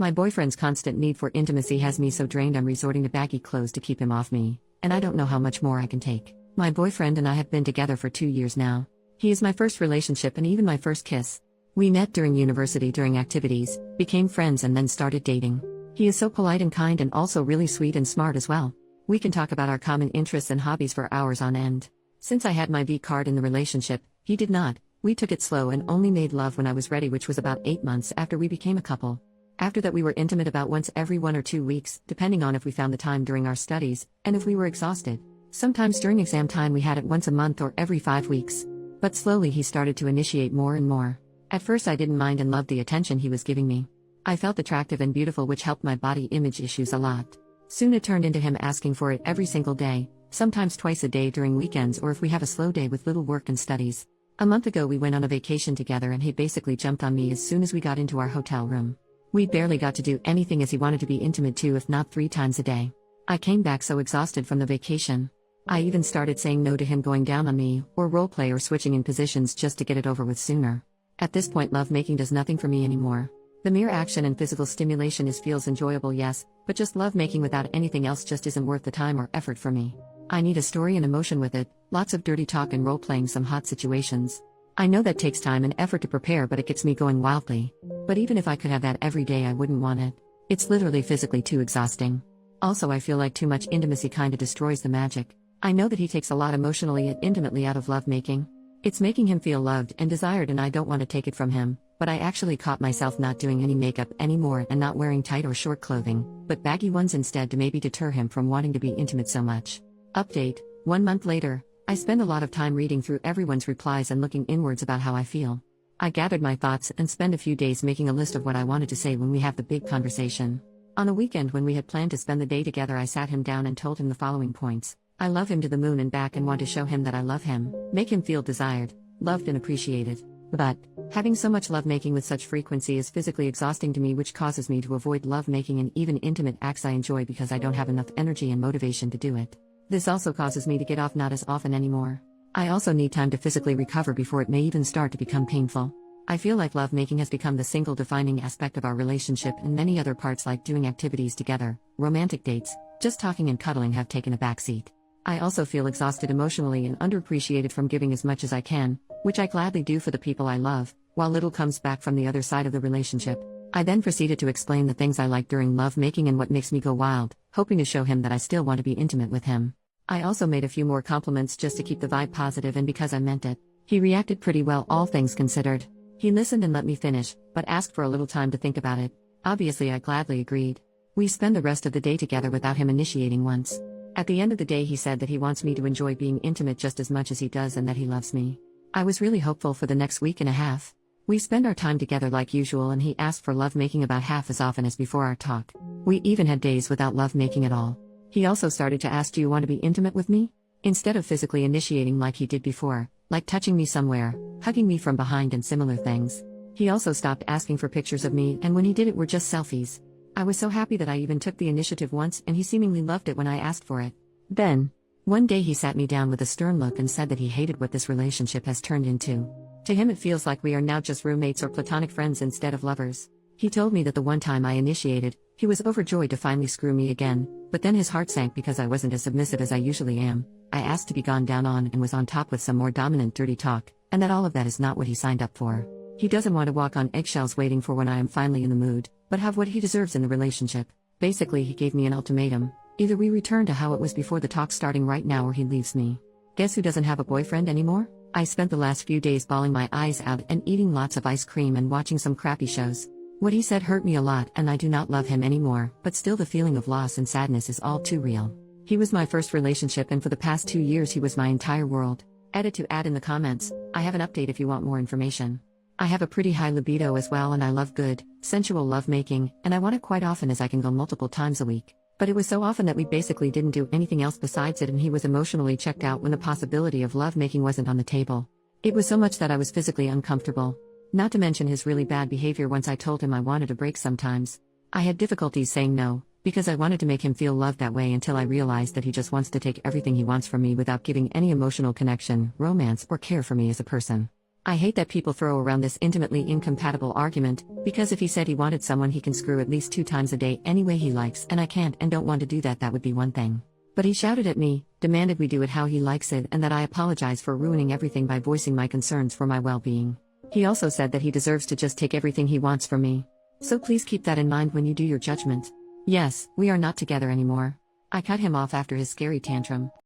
My boyfriend's constant need for intimacy has me so drained I'm resorting to baggy clothes to keep him off me, and I don't know how much more I can take. My boyfriend and I have been together for 2 years now. He is my first relationship and even my first kiss. We met during university during activities, became friends and then started dating. He is so polite and kind and also really sweet and smart as well. We can talk about our common interests and hobbies for hours on end. Since I had my V card in the relationship, he did not. We took it slow and only made love when I was ready, which was about 8 months after we became a couple. After that we were intimate about once every 1 or 2 weeks, depending on if we found the time during our studies, and if we were exhausted. Sometimes during exam time we had it once a month or every 5 weeks. But slowly he started to initiate more and more. At first I didn't mind and loved the attention he was giving me. I felt attractive and beautiful, which helped my body image issues a lot. Soon it turned into him asking for it every single day, sometimes twice a day during weekends or if we have a slow day with little work and studies. A month ago we went on a vacation together and he basically jumped on me as soon as we got into our hotel room. We barely got to do anything as he wanted to be intimate 2 if not 3 times a day. I came back so exhausted from the vacation. I even started saying no to him going down on me, or roleplay or switching in positions just to get it over with sooner. At this point lovemaking does nothing for me anymore. The mere action and physical stimulation feels enjoyable, yes, but just lovemaking without anything else just isn't worth the time or effort for me. I need a story and emotion with it, lots of dirty talk and role-playing some hot situations. I know that takes time and effort to prepare, but it gets me going wildly. But even if I could have that every day I wouldn't want it. It's literally physically too exhausting. Also I feel like too much intimacy kinda destroys the magic. I know that he takes a lot emotionally and intimately out of lovemaking. It's making him feel loved and desired and I don't want to take it from him, but I actually caught myself not doing any makeup anymore and not wearing tight or short clothing, but baggy ones instead to maybe deter him from wanting to be intimate so much. Update, 1 month later, I spend a lot of time reading through everyone's replies and looking inwards about how I feel. I gathered my thoughts and spend a few days making a list of what I wanted to say when we have the big conversation. On a weekend when we had planned to spend the day together I sat him down and told him the following points. I love him to the moon and back and want to show him that I love him, make him feel desired, loved and appreciated. But, having so much lovemaking with such frequency is physically exhausting to me, which causes me to avoid lovemaking and even intimate acts I enjoy because I don't have enough energy and motivation to do it. This also causes me to get off not as often anymore. I also need time to physically recover before it may even start to become painful. I feel like lovemaking has become the single defining aspect of our relationship, and many other parts like doing activities together, romantic dates, just talking and cuddling have taken a backseat. I also feel exhausted emotionally and underappreciated from giving as much as I can, which I gladly do for the people I love, while little comes back from the other side of the relationship. I then proceeded to explain the things I like during lovemaking and what makes me go wild, hoping to show him that I still want to be intimate with him. I also made a few more compliments just to keep the vibe positive and because I meant it. He reacted pretty well, all things considered. He listened and let me finish, but asked for a little time to think about it. Obviously I gladly agreed. We spent the rest of the day together without him initiating once. At the end of the day he said that he wants me to enjoy being intimate just as much as he does and that he loves me. I was really hopeful for the next week and a half. We spend our time together like usual and he asked for lovemaking about half as often as before our talk. We even had days without lovemaking at all. He also started to ask, do you want to be intimate with me? Instead of physically initiating like he did before, like touching me somewhere, hugging me from behind and similar things. He also stopped asking for pictures of me, and when he did it were just selfies. I was so happy that I even took the initiative once and he seemingly loved it when I asked for it. Then, one day he sat me down with a stern look and said that he hated what this relationship has turned into. To him it feels like we are now just roommates or platonic friends instead of lovers. He told me that the one time I initiated, he was overjoyed to finally screw me again, but then his heart sank because I wasn't as submissive as I usually am. I asked to be gone down on and was on top with some more dominant dirty talk, and that all of that is not what he signed up for. He doesn't want to walk on eggshells waiting for when I am finally in the mood, but have what he deserves in the relationship. Basically he gave me an ultimatum. Either we return to how it was before the talk starting right now or he leaves me. Guess who doesn't have a boyfriend anymore? I spent the last few days bawling my eyes out and eating lots of ice cream and watching some crappy shows. What he said hurt me a lot and I do not love him anymore, but still the feeling of loss and sadness is all too real. He was my first relationship and for the past 2 years he was my entire world. Edit to add in the comments, I have an update if you want more information. I have a pretty high libido as well and I love good, sensual lovemaking, and I want it quite often as I can go multiple times a week. But it was so often that we basically didn't do anything else besides it and he was emotionally checked out when the possibility of lovemaking wasn't on the table. It was so much that I was physically uncomfortable. Not to mention his really bad behavior once I told him I wanted a break sometimes. I had difficulties saying no, because I wanted to make him feel loved that way until I realized that he just wants to take everything he wants from me without giving any emotional connection, romance, or care for me as a person. I hate that people throw around this intimately incompatible argument, because if he said he wanted someone he can screw at least 2 times a day any way he likes and I can't and don't want to do that, that would be one thing. But he shouted at me, demanded we do it how he likes it, and that I apologize for ruining everything by voicing my concerns for my well-being. He also said that he deserves to just take everything he wants from me. So please keep that in mind when you do your judgment. Yes, we are not together anymore. I cut him off after his scary tantrum.